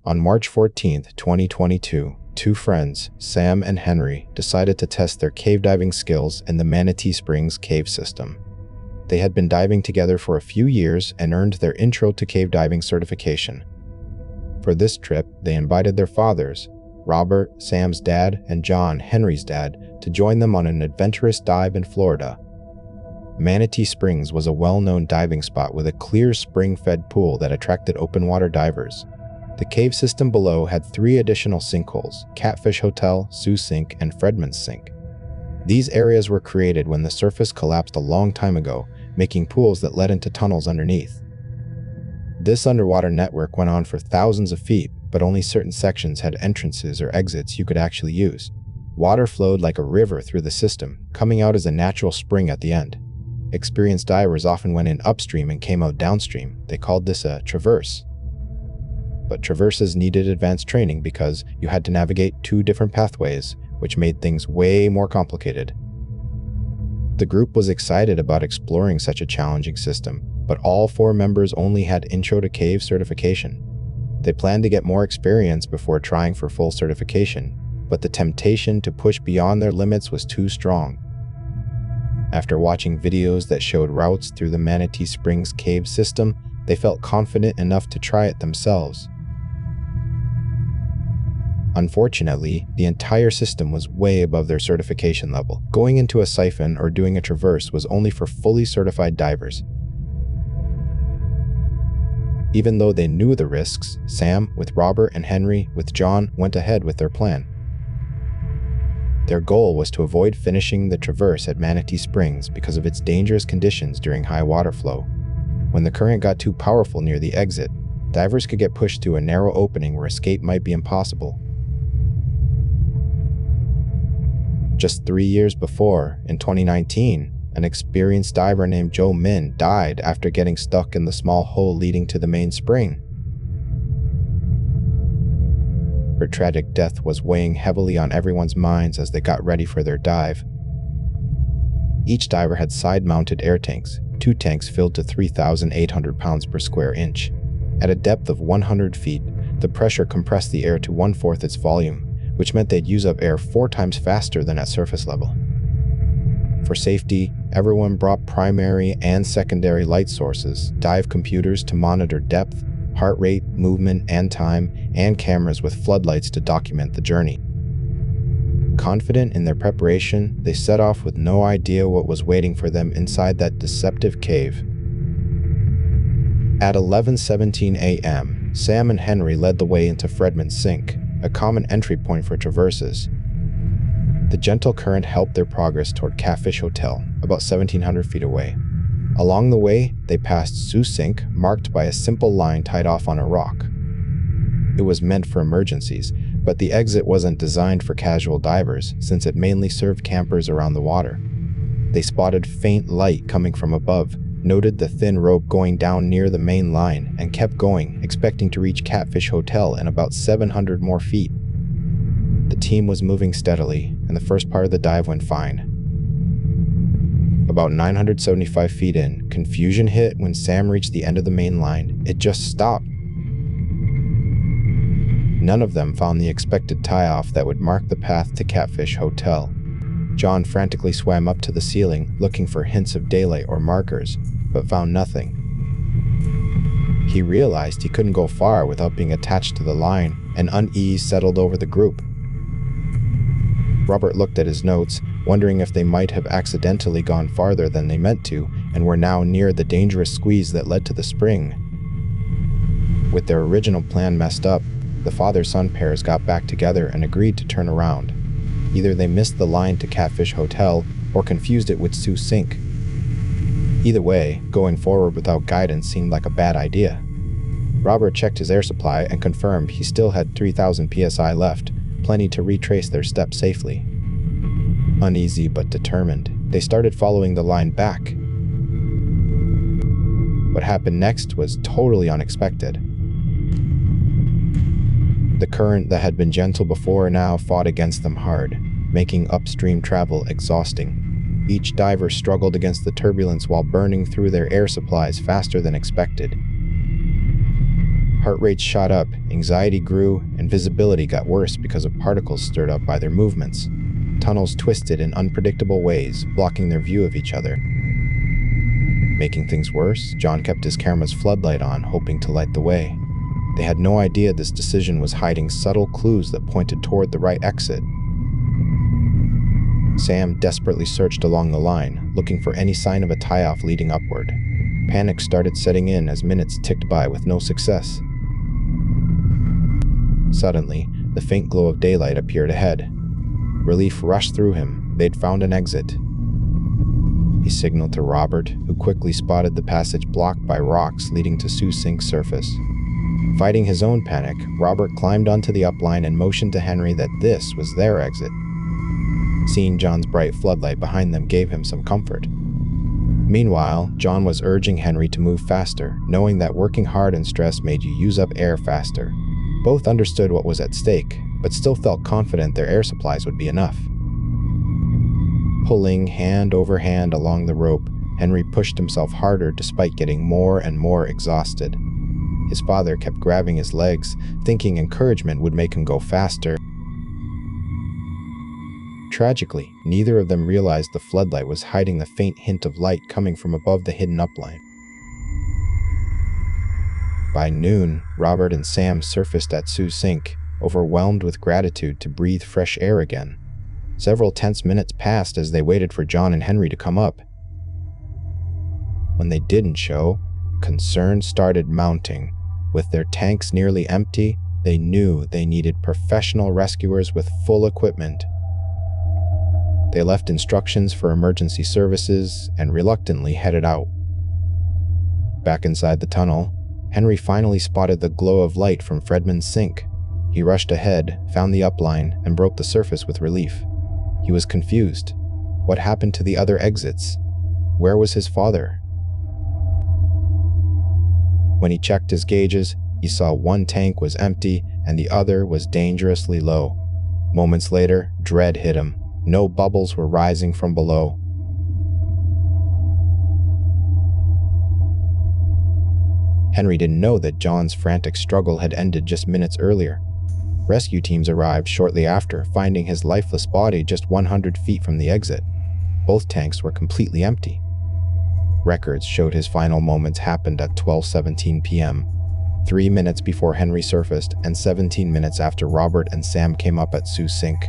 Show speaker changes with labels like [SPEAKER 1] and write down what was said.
[SPEAKER 1] On March 14, 2022, two friends, Sam and Henry, decided to test their cave diving skills in the Manatee Springs cave system. They had been diving together for a few years and earned their Intro to Cave Diving certification. For this trip, they invited their fathers, Robert, Sam's dad, and John, Henry's dad, to join them on an adventurous dive in Florida. Manatee Springs was a well-known diving spot with a clear spring-fed pool that attracted open-water divers. The cave system below had 3 additional sinkholes: Catfish Hotel, Sioux Sink, and Fredman's Sink. These areas were created when the surface collapsed a long time ago, making pools that led into tunnels underneath. This underwater network went on for thousands of feet, but only certain sections had entrances or exits you could actually use. Water flowed like a river through the system, coming out as a natural spring at the end. Experienced divers often went in upstream and came out downstream. They called this a traverse. But traverses needed advanced training because you had to navigate 2 different pathways, which made things way more complicated. The group was excited about exploring such a challenging system, but all 4 members only had Intro to Cave certification. They planned to get more experience before trying for full certification, but the temptation to push beyond their limits was too strong. After watching videos that showed routes through the Manatee Springs cave system, they felt confident enough to try it themselves. Unfortunately, the entire system was way above their certification level. Going into a siphon or doing a traverse was only for fully certified divers. Even though they knew the risks, Sam, with Robert, and Henry, with John, went ahead with their plan. Their goal was to avoid finishing the traverse at Manatee Springs because of its dangerous conditions during high water flow. When the current got too powerful near the exit, divers could get pushed through a narrow opening where escape might be impossible. Just 3 years before, in 2019, an experienced diver named Joe Min died after getting stuck in the small hole leading to the main spring. Her tragic death was weighing heavily on everyone's minds as they got ready for their dive. Each diver had side-mounted air tanks, 2 tanks filled to 3,800 pounds per square inch. At a depth of 100 feet, the pressure compressed the air to 1/4 its volume, which meant they'd use up air 4 times faster than at surface level. For safety, everyone brought primary and secondary light sources, dive computers to monitor depth, heart rate, movement, and time, and cameras with floodlights to document the journey. Confident in their preparation, they set off with no idea what was waiting for them inside that deceptive cave. At 11:17 a.m., Sam and Henry led the way into Fredman's Sink, a common entry point for traverses. The gentle current helped their progress toward Catfish Hotel, about 1,700 feet away. Along the way, they passed Sioux Sink, marked by a simple line tied off on a rock. It was meant for emergencies, but the exit wasn't designed for casual divers since it mainly served campers around the water. They spotted faint light coming from above, noted the thin rope going down near the main line, and kept going, expecting to reach Catfish Hotel in about 700 more feet. The team was moving steadily, and the first part of the dive went fine. About 975 feet in, confusion hit when Sam reached the end of the main line. It just stopped. None of them found the expected tie-off that would mark the path to Catfish Hotel. John frantically swam up to the ceiling, looking for hints of daylight or markers, but found nothing. He realized he couldn't go far without being attached to the line, and unease settled over the group. Robert looked at his notes, wondering if they might have accidentally gone farther than they meant to, and were now near the dangerous squeeze that led to the spring. With their original plan messed up, the father-son pairs got back together and agreed to turn around. Either they missed the line to Catfish Hotel, or confused it with Sioux Sink. Either way, going forward without guidance seemed like a bad idea. Robert checked his air supply and confirmed he still had 3,000 psi left, plenty to retrace their steps safely. Uneasy but determined, they started following the line back. What happened next was totally unexpected. The current that had been gentle before now fought against them hard, making upstream travel exhausting. Each diver struggled against the turbulence while burning through their air supplies faster than expected. Heart rate shot up, anxiety grew, and visibility got worse because of particles stirred up by their movements. Tunnels twisted in unpredictable ways, blocking their view of each other. Making things worse, John kept his camera's floodlight on, hoping to light the way. They had no idea this decision was hiding subtle clues that pointed toward the right exit. Sam desperately searched along the line, looking for any sign of a tie-off leading upward. Panic started setting in as minutes ticked by with no success. Suddenly, the faint glow of daylight appeared ahead. Relief rushed through him. They'd found an exit. He signaled to Robert, who quickly spotted the passage blocked by rocks leading to Sioux Sink's surface. Fighting his own panic, Robert climbed onto the upline and motioned to Henry that this was their exit. Seeing John's bright floodlight behind them gave him some comfort. Meanwhile, John was urging Henry to move faster, knowing that working hard and stress made you use up air faster. Both understood what was at stake, but still felt confident their air supplies would be enough. Pulling hand over hand along the rope, Henry pushed himself harder despite getting more and more exhausted. His father kept grabbing his legs, thinking encouragement would make him go faster. Tragically, neither of them realized the floodlight was hiding the faint hint of light coming from above the hidden upline. By noon, Robert and Sam surfaced at Sioux Sink, overwhelmed with gratitude to breathe fresh air again. Several tense minutes passed as they waited for John and Henry to come up. When they didn't show, concern started mounting. With their tanks nearly empty, they knew they needed professional rescuers with full equipment. They left instructions for emergency services and reluctantly headed out. Back inside the tunnel, Henry finally spotted the glow of light from Fredman's sink. He rushed ahead, found the upline, and broke the surface with relief. He was confused. What happened to the other exits? Where was his father? When he checked his gauges, he saw one tank was empty and the other was dangerously low. Moments later, dread hit him. No bubbles were rising from below. Henry didn't know that John's frantic struggle had ended just minutes earlier. Rescue teams arrived shortly after, finding his lifeless body just 100 feet from the exit. Both tanks were completely empty. Records showed his final moments happened at 12:17 p.m., 3 minutes before Henry surfaced and 17 minutes after Robert and Sam came up at Sioux Sink.